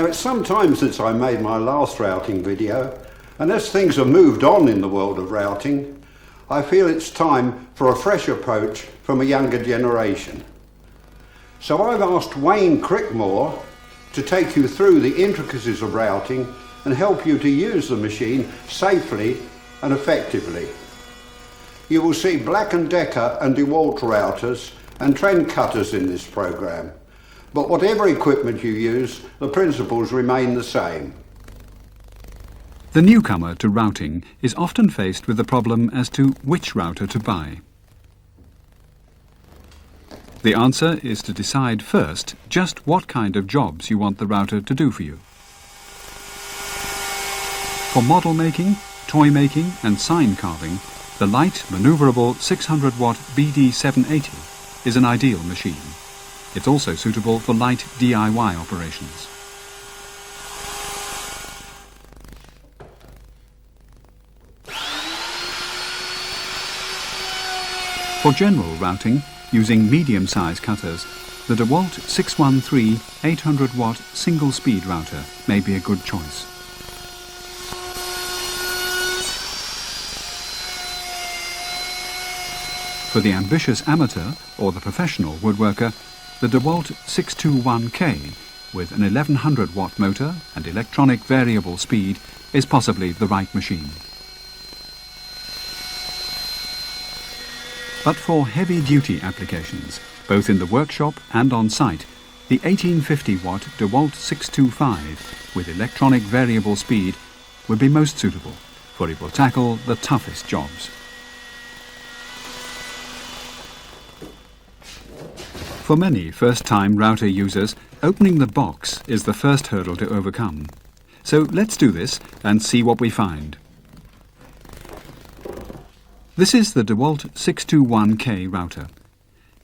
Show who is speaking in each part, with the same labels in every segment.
Speaker 1: Now, it's some time since I made my last routing video, and as things have moved on in the world of routing, I feel it's time for a fresh approach from a younger generation. So I've asked Wayne Crickmore to take you through the intricacies of routing and help you to use the machine safely and effectively. You will see Black & Decker and DeWalt routers and trend cutters in this program. But whatever equipment you use, the principles remain the same.
Speaker 2: The newcomer to routing is often faced with the problem as to which router to buy. The answer is to decide first just what kind of jobs you want the router to do for you. For model making, toy making and sign carving, the light, manoeuvrable 600-watt BD780 is an ideal machine. It's also suitable for light DIY operations. For general routing, using medium-size cutters, the DeWalt 613 800-watt single-speed router may be a good choice. For the ambitious amateur or the professional woodworker, the DeWalt 621K with an 1100-watt motor and electronic variable speed is possibly the right machine. But for heavy-duty applications, both in the workshop and on site, the 1850-watt DeWalt 625 with electronic variable speed would be most suitable, for it will tackle the toughest jobs. For many first-time router users, opening the box is the first hurdle to overcome. So let's do this and see what we find. This is the DeWalt 621K router.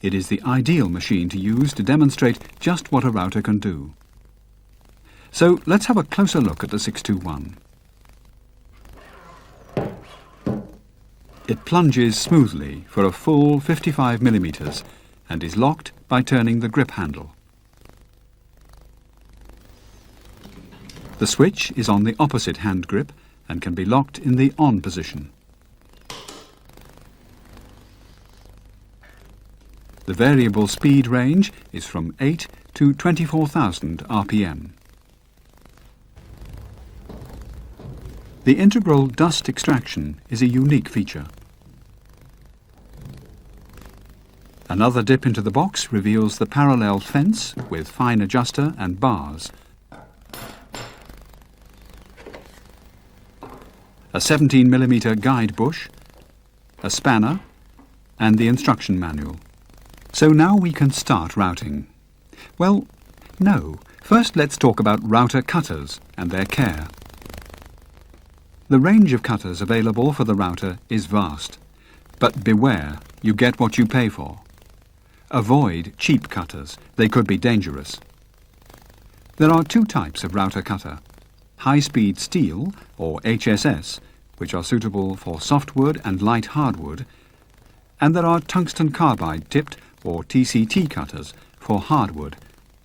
Speaker 2: It is the ideal machine to use to demonstrate just what a router can do. So let's have a closer look at the 621. It plunges smoothly for a full 55 millimeters and is locked by turning the grip handle. The switch is on the opposite hand grip and can be locked in the on position. The variable speed range is from 8 to 24,000 RPM. The integral dust extraction is a unique feature. Another dip into the box reveals the parallel fence with fine adjuster and bars. A 17mm guide bush, a spanner, and the instruction manual. So now we can start routing. Well, no. First let's talk about router cutters and their care. The range of cutters available for the router is vast. But beware, you get what you pay for. Avoid cheap cutters. They could be dangerous. There are two types of router cutter. High-speed steel, or HSS, which are suitable for softwood and light hardwood, and there are tungsten carbide tipped, or TCT cutters, for hardwood,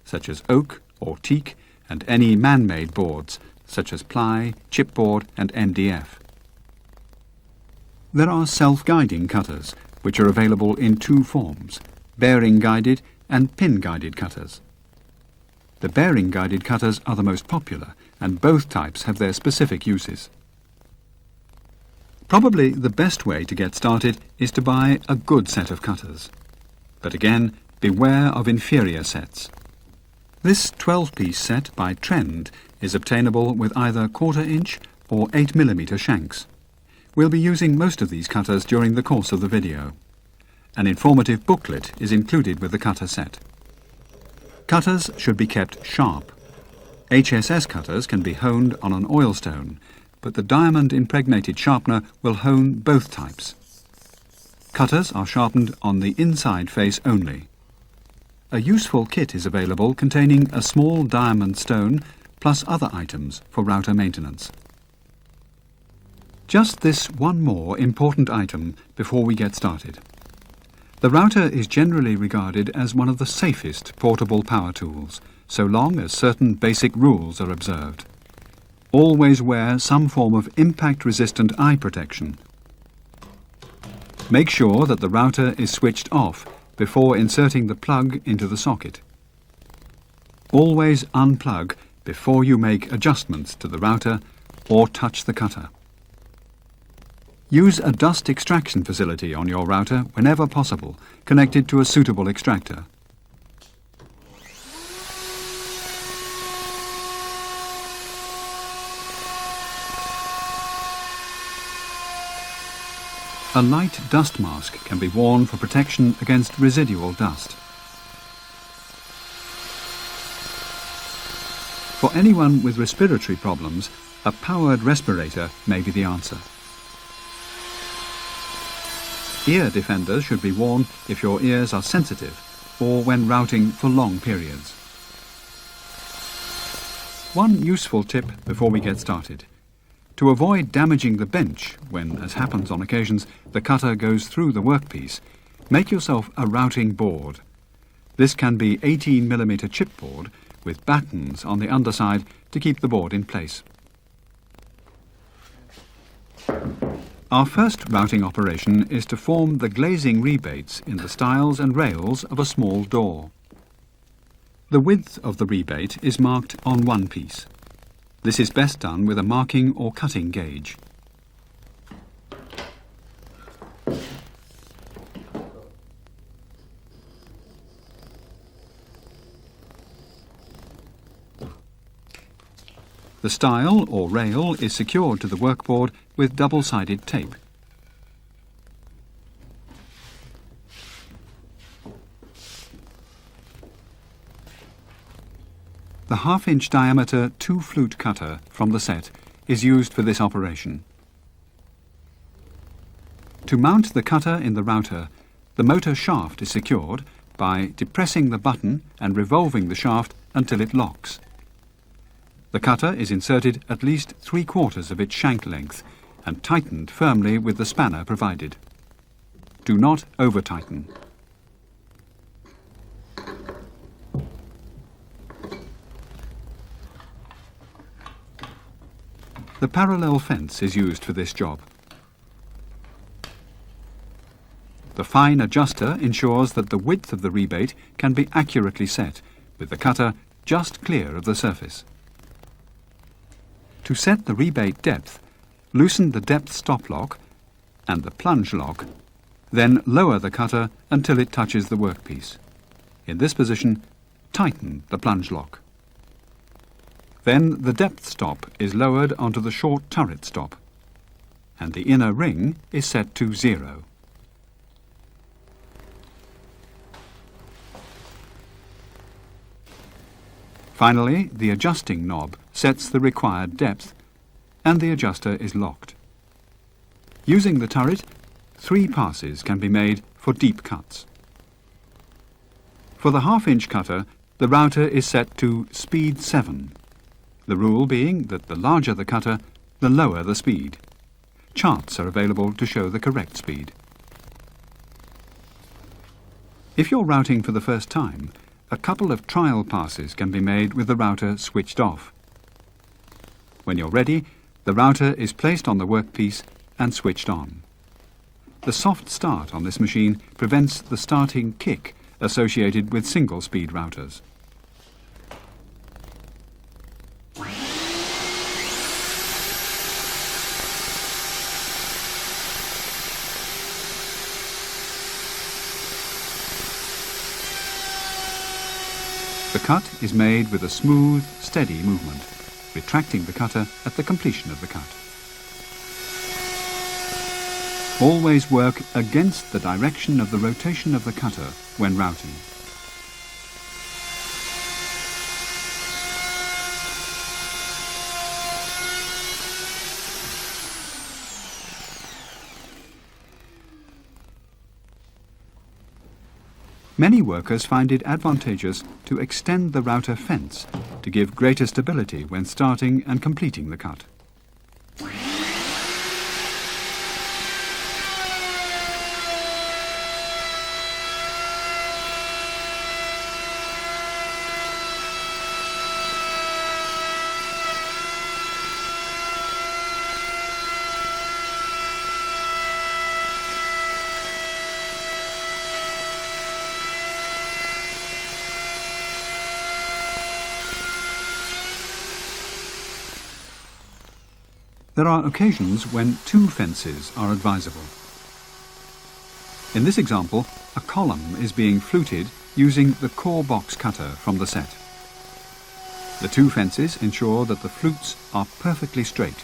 Speaker 2: such as oak or teak, and any man-made boards, such as ply, chipboard and MDF. There are self-guiding cutters, which are available in two forms, bearing-guided and pin-guided cutters. The bearing-guided cutters are the most popular, and both types have their specific uses. Probably the best way to get started is to buy a good set of cutters. But again, beware of inferior sets. This 12-piece set by Trend is obtainable with either 1/4 inch or 8mm shanks. We'll be using most of these cutters during the course of the video. An informative booklet is included with the cutter set. Cutters should be kept sharp. HSS cutters can be honed on an oilstone, but the diamond-impregnated sharpener will hone both types. Cutters are sharpened on the inside face only. A useful kit is available containing a small diamond stone plus other items for router maintenance. Just this one more important item before we get started. The router is generally regarded as one of the safest portable power tools, so long as certain basic rules are observed. Always wear some form of impact-resistant eye protection. Make sure that the router is switched off before inserting the plug into the socket. Always unplug before you make adjustments to the router or touch the cutter. Use a dust extraction facility on your router whenever possible, connected to a suitable extractor. A light dust mask can be worn for protection against residual dust. For anyone with respiratory problems, a powered respirator may be the answer. Ear defenders should be worn if your ears are sensitive or when routing for long periods. One useful tip before we get started. To avoid damaging the bench when, as happens on occasions, the cutter goes through the workpiece, make yourself a routing board. This can be 18mm chipboard with battens on the underside to keep the board in place. Our first routing operation is to form the glazing rebates in the stiles and rails of a small door. The width of the rebate is marked on one piece. This is best done with a marking or cutting gauge. The stile or rail is secured to the workboard with double-sided tape. The half-inch diameter 2-flute cutter from the set is used for this operation. To mount the cutter in the router, the motor shaft is secured by depressing the button and revolving the shaft until it locks. The cutter is inserted at least 3/4 of its shank length and tightened firmly with the spanner provided. Do not over-tighten. The parallel fence is used for this job. The fine adjuster ensures that the width of the rebate can be accurately set, with the cutter just clear of the surface. To set the rebate depth, loosen the depth stop lock and the plunge lock, then lower the cutter until it touches the workpiece. In this position, tighten the plunge lock. Then the depth stop is lowered onto the short turret stop, and the inner ring is set to 0. Finally, the adjusting knob sets the required depth, and the adjuster is locked. Using the turret, 3 passes can be made for deep cuts. For the half-inch cutter, the router is set to speed 7. The rule being that the larger the cutter, the lower the speed. Charts are available to show the correct speed. If you're routing for the first time, a couple of trial passes can be made with the router switched off. When you're ready, the router is placed on the workpiece and switched on. The soft start on this machine prevents the starting kick associated with single-speed routers. The cut is made with a smooth, steady movement, retracting the cutter at the completion of the cut. Always work against the direction of the rotation of the cutter when routing. Many workers find it advantageous to extend the router fence to give greater stability when starting and completing the cut. There are occasions when two fences are advisable. In this example, a column is being fluted using the core box cutter from the set. The two fences ensure that the flutes are perfectly straight.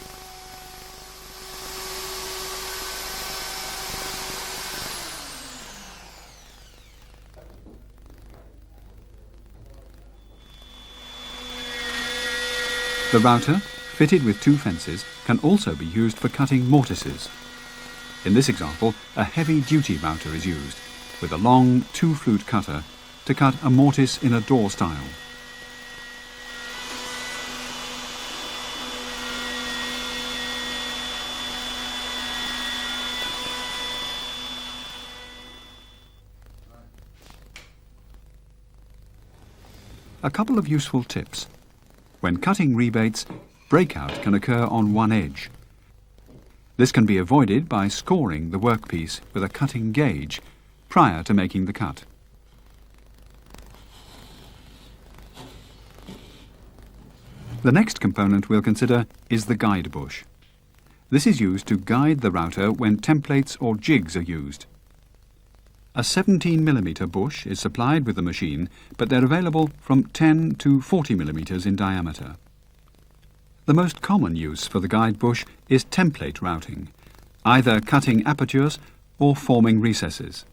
Speaker 2: The router, fitted with two fences, can also be used for cutting mortises. In this example, a heavy-duty router is used, with a long two-flute cutter to cut a mortise in a door style. A couple of useful tips. When cutting rebates, breakout can occur on one edge. This can be avoided by scoring the workpiece with a cutting gauge prior to making the cut. The next component we'll consider is the guide bush. This is used to guide the router when templates or jigs are used. A 17mm bush is supplied with the machine, but they're available from 10 to 40mm in diameter. The most common use for the guide bush is template routing, either cutting apertures or forming recesses.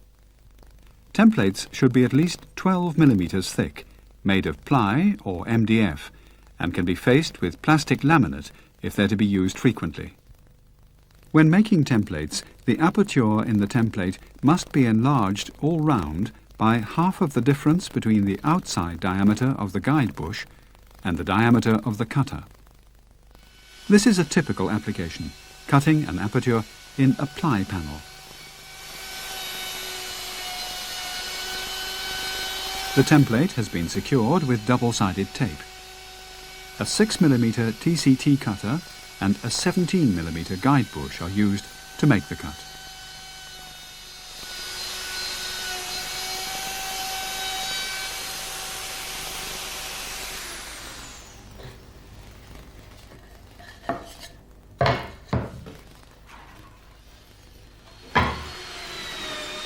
Speaker 2: Templates should be at least 12mm thick, made of ply or MDF, and can be faced with plastic laminate if they're to be used frequently. When making templates, the aperture in the template must be enlarged all round by half of the difference between the outside diameter of the guide bush and the diameter of the cutter. This is a typical application, cutting an aperture in a ply panel. The template has been secured with double-sided tape. A 6mm TCT cutter and a 17mm guide bush are used to make the cut.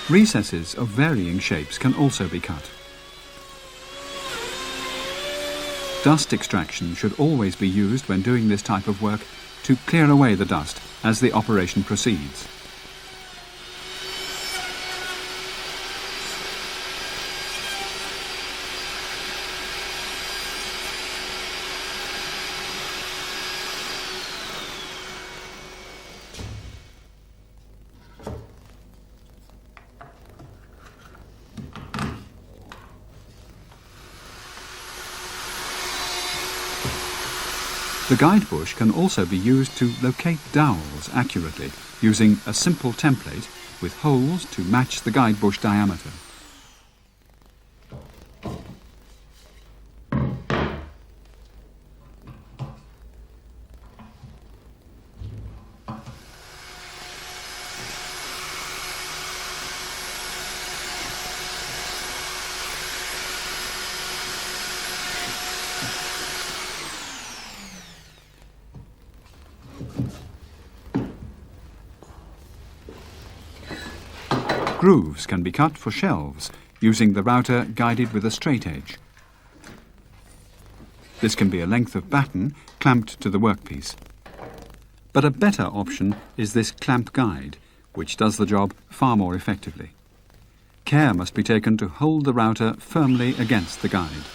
Speaker 2: Recesses of varying shapes can also be cut. Dust extraction should always be used when doing this type of work to clear away the dust as the operation proceeds. The guide bush can also be used to locate dowels accurately using a simple template with holes to match the guide bush diameter. Grooves can be cut for shelves using the router guided with a straight edge. This can be a length of batten clamped to the workpiece. But a better option is this clamp guide, which does the job far more effectively. Care must be taken to hold the router firmly against the guide.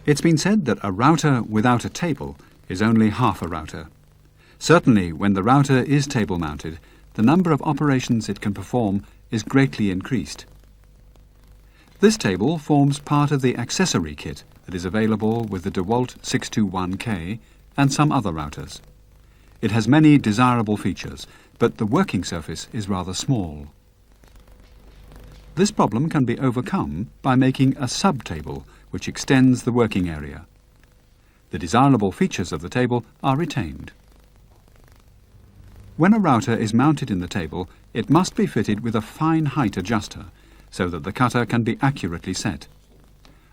Speaker 2: It's been said that a router without a table is only half a router. Certainly, when the router is table-mounted, the number of operations it can perform is greatly increased. This table forms part of the accessory kit that is available with the DeWalt 621K and some other routers. It has many desirable features, but the working surface is rather small. This problem can be overcome by making a sub-table which extends the working area. The desirable features of the table are retained. When a router is mounted in the table, it must be fitted with a fine height adjuster so that the cutter can be accurately set.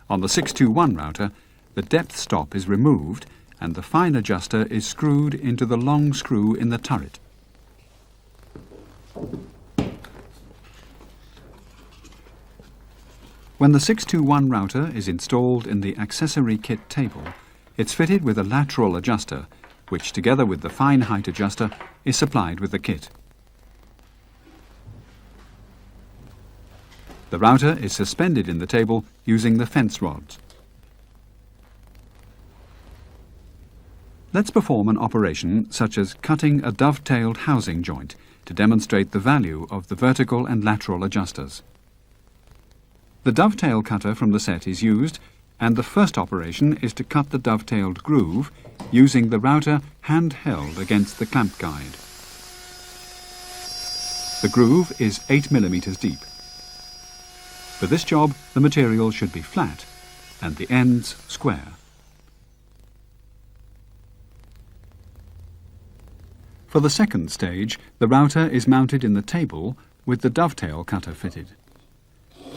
Speaker 2: On the 621 router, the depth stop is removed and the fine adjuster is screwed into the long screw in the turret. When the 621 router is installed in the accessory kit table, it's fitted with a lateral adjuster, which together with the fine height adjuster is supplied with the kit. The router is suspended in the table using the fence rods. Let's perform an operation such as cutting a dovetailed housing joint to demonstrate the value of the vertical and lateral adjusters. The dovetail cutter from the set is used, and the first operation is to cut the dovetailed groove using the router hand-held against the clamp guide. The groove is 8 mm deep. For this job, the material should be flat and the ends square. For the second stage, the router is mounted in the table with the dovetail cutter fitted.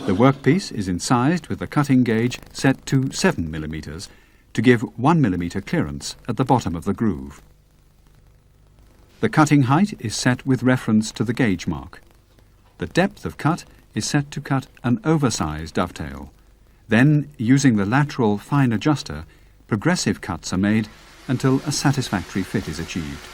Speaker 2: The workpiece is incised with the cutting gauge set to 7 mm to give 1 mm clearance at the bottom of the groove. The cutting height is set with reference to the gauge mark. The depth of cut is set to cut an oversized dovetail. Then, using the lateral fine adjuster, progressive cuts are made until a satisfactory fit is achieved.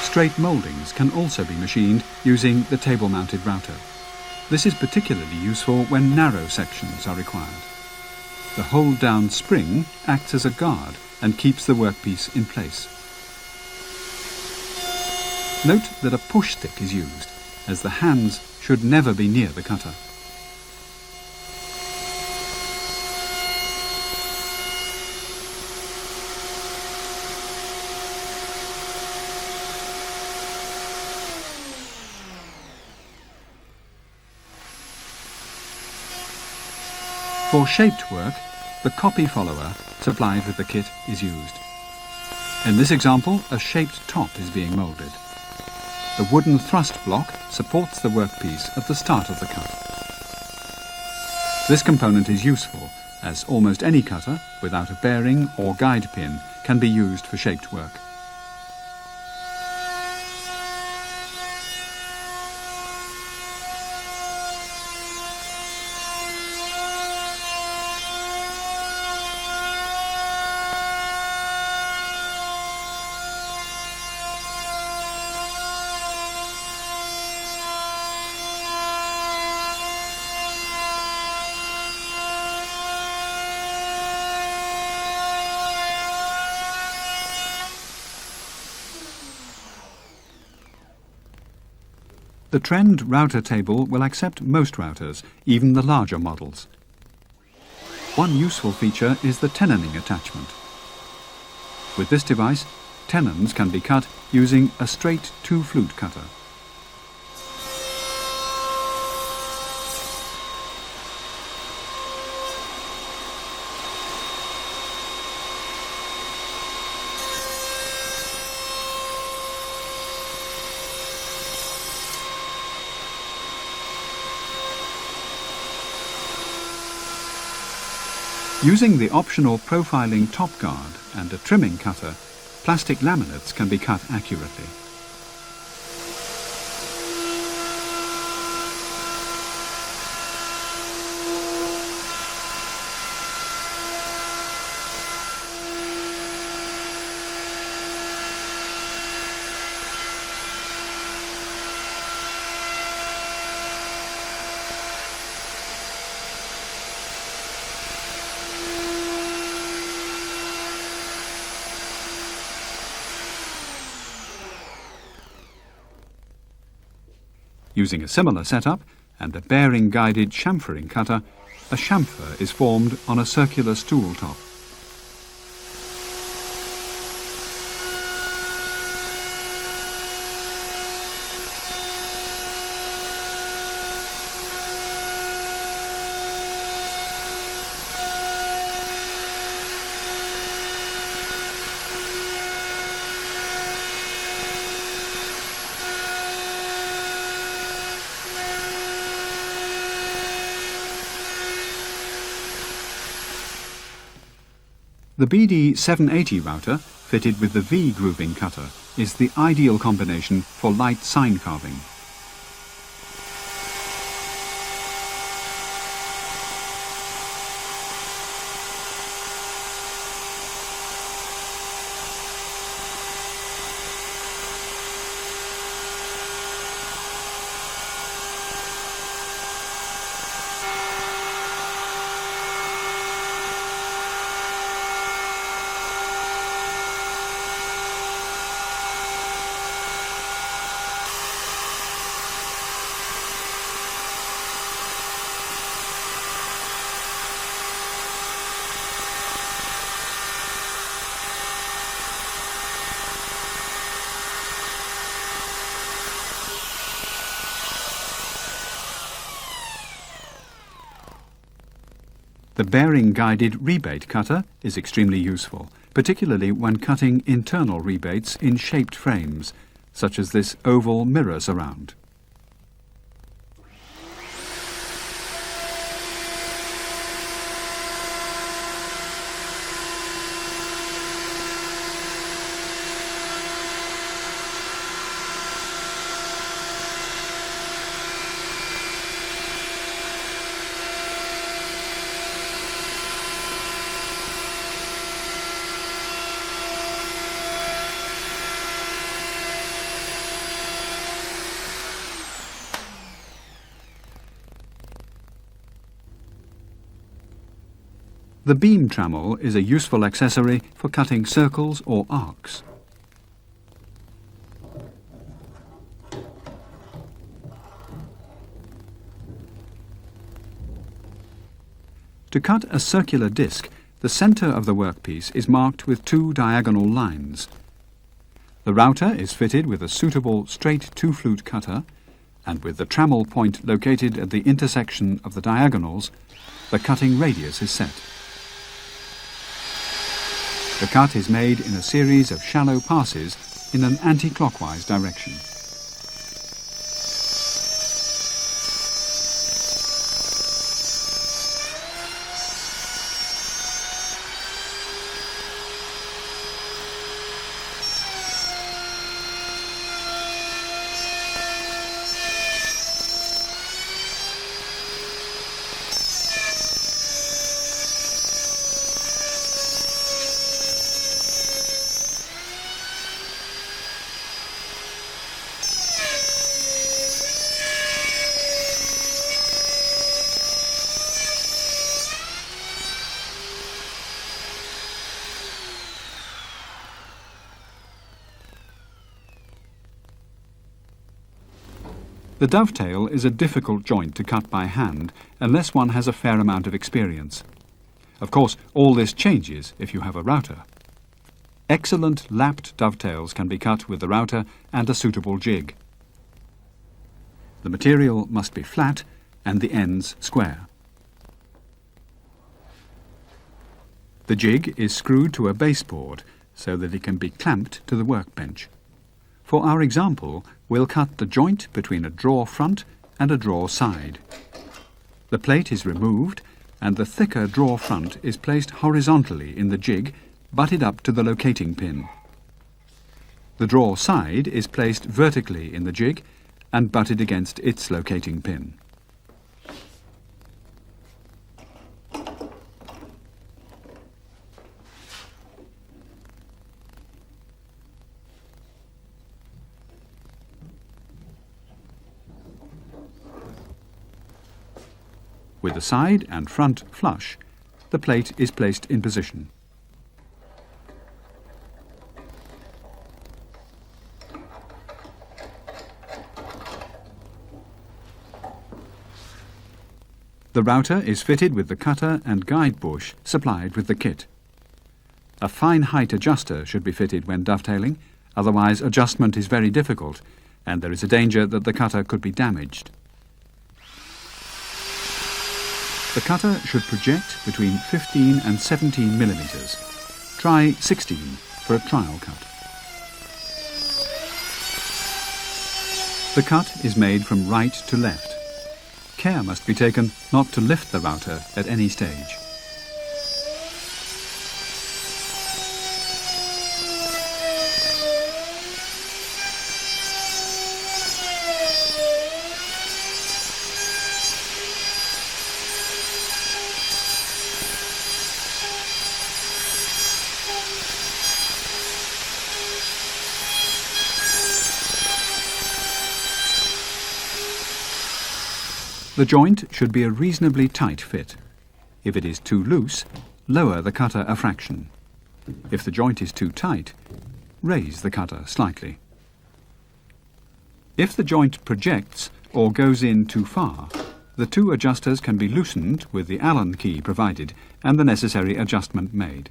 Speaker 2: Straight mouldings can also be machined using the table-mounted router. This is particularly useful when narrow sections are required. The hold-down spring acts as a guard and keeps the workpiece in place. Note that a push stick is used, as the hands should never be near the cutter. For shaped work, the copy follower supplied with the kit is used. In this example, a shaped top is being moulded. The wooden thrust block supports the workpiece at the start of the cut. This component is useful, as almost any cutter, without a bearing or guide pin, can be used for shaped work. The Trend router table will accept most routers, even the larger models. One useful feature is the tenoning attachment. With this device, tenons can be cut using a straight two-flute cutter. Using the optional profiling top guard and a trimming cutter, plastic laminates can be cut accurately. Using a similar setup and a bearing-guided chamfering cutter, a chamfer is formed on a circular stool top. The BD 780 router, fitted with the V grooving cutter, is the ideal combination for light sign carving. The bearing-guided rebate cutter is extremely useful, particularly when cutting internal rebates in shaped frames, such as this oval mirror surround. The beam trammel is a useful accessory for cutting circles or arcs. To cut a circular disc, the centre of the workpiece is marked with two diagonal lines. The router is fitted with a suitable straight two-flute cutter, and with the trammel point located at the intersection of the diagonals, the cutting radius is set. The cut is made in a series of shallow passes in an anti-clockwise direction. The dovetail is a difficult joint to cut by hand unless one has a fair amount of experience. Of course, all this changes if you have a router. Excellent lapped dovetails can be cut with the router and a suitable jig. The material must be flat and the ends square. The jig is screwed to a baseboard so that it can be clamped to the workbench. For our example, we'll cut the joint between a drawer front and a drawer side. The plate is removed and the thicker drawer front is placed horizontally in the jig, butted up to the locating pin. The drawer side is placed vertically in the jig and butted against its locating pin. With the side and front flush, the plate is placed in position. The router is fitted with the cutter and guide bush supplied with the kit. A fine height adjuster should be fitted when dovetailing, otherwise adjustment is very difficult and there is a danger that the cutter could be damaged. The cutter should project between 15 and 17 millimeters. Try 16 for a trial cut. The cut is made from right to left. Care must be taken not to lift the router at any stage. The joint should be a reasonably tight fit. If it is too loose, lower the cutter a fraction. If the joint is too tight, raise the cutter slightly. If the joint projects or goes in too far, the two adjusters can be loosened with the Allen key provided and the necessary adjustment made.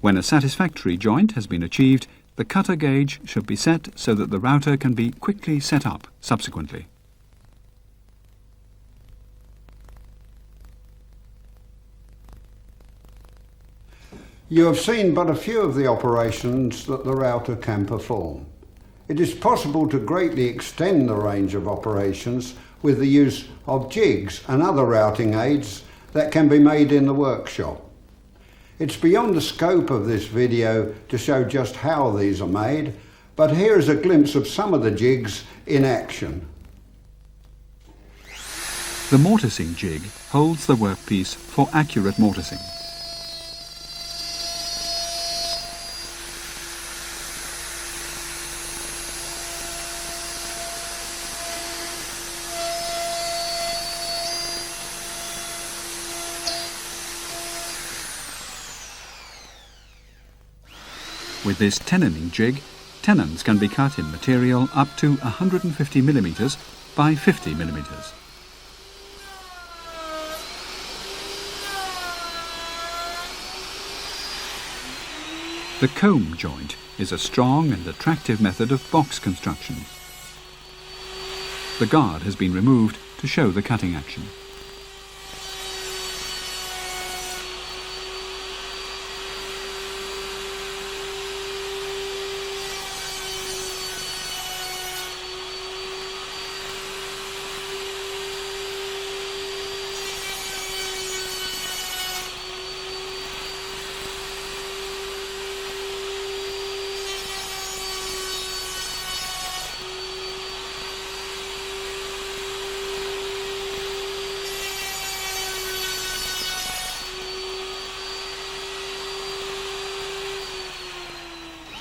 Speaker 2: When a satisfactory joint has been achieved, the cutter gauge should be set so that the router can be quickly set up subsequently.
Speaker 1: You have seen but a few of the operations that the router can perform. It is possible to greatly extend the range of operations with the use of jigs and other routing aids that can be made in the workshop. It's beyond the scope of this video to show just how these are made, but here is a glimpse of some of the jigs in action.
Speaker 2: The mortising jig holds the workpiece for accurate mortising. With this tenoning jig, tenons can be cut in material up to 150 millimeters by 50 millimeters. The comb joint is a strong and attractive method of box construction. The guard has been removed to show the cutting action.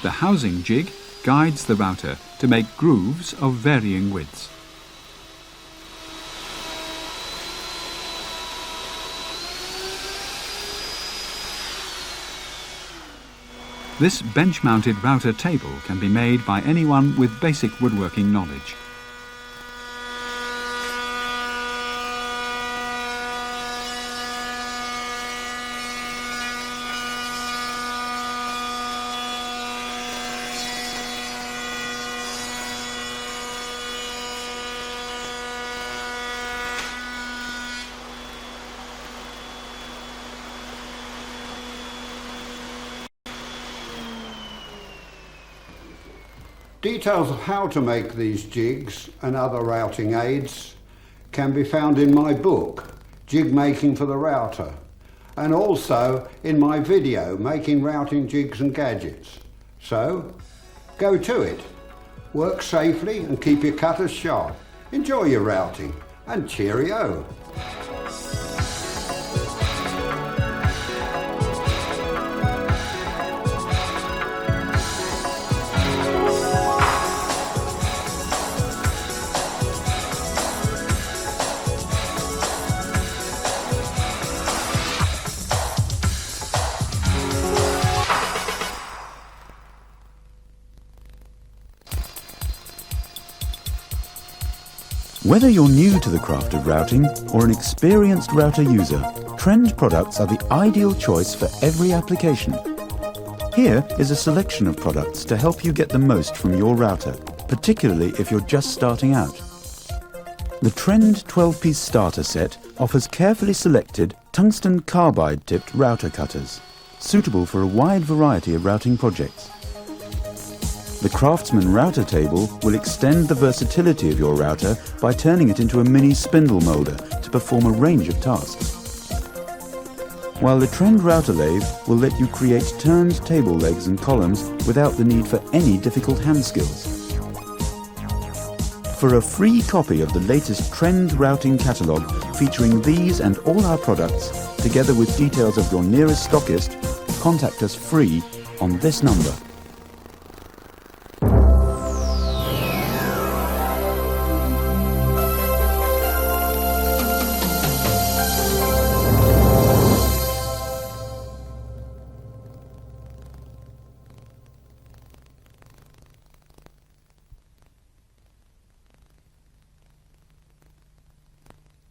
Speaker 2: The housing jig guides the router to make grooves of varying widths. This bench-mounted router table can be made by anyone with basic woodworking knowledge.
Speaker 1: Details of how to make these jigs and other routing aids can be found in my book, Jig Making for the Router, and also in my video, Making Routing Jigs and Gadgets. So, go to it. Work safely and keep your cutters sharp. Enjoy your routing, and cheerio.
Speaker 3: Whether you're new to the craft of routing or an experienced router user, Trend products are the ideal choice for every application. Here is a selection of products to help you get the most from your router, particularly if you're just starting out. The Trend 12-piece starter set offers carefully selected tungsten carbide-tipped router cutters, suitable for a wide variety of routing projects. The Craftsman router table will extend the versatility of your router by turning it into a mini spindle molder to perform a range of tasks. While the Trend router lathe will let you create turned table legs and columns without the need for any difficult hand skills. For a free copy of the latest Trend routing catalogue featuring these and all our products, together with details of your nearest stockist, contact us free on this number.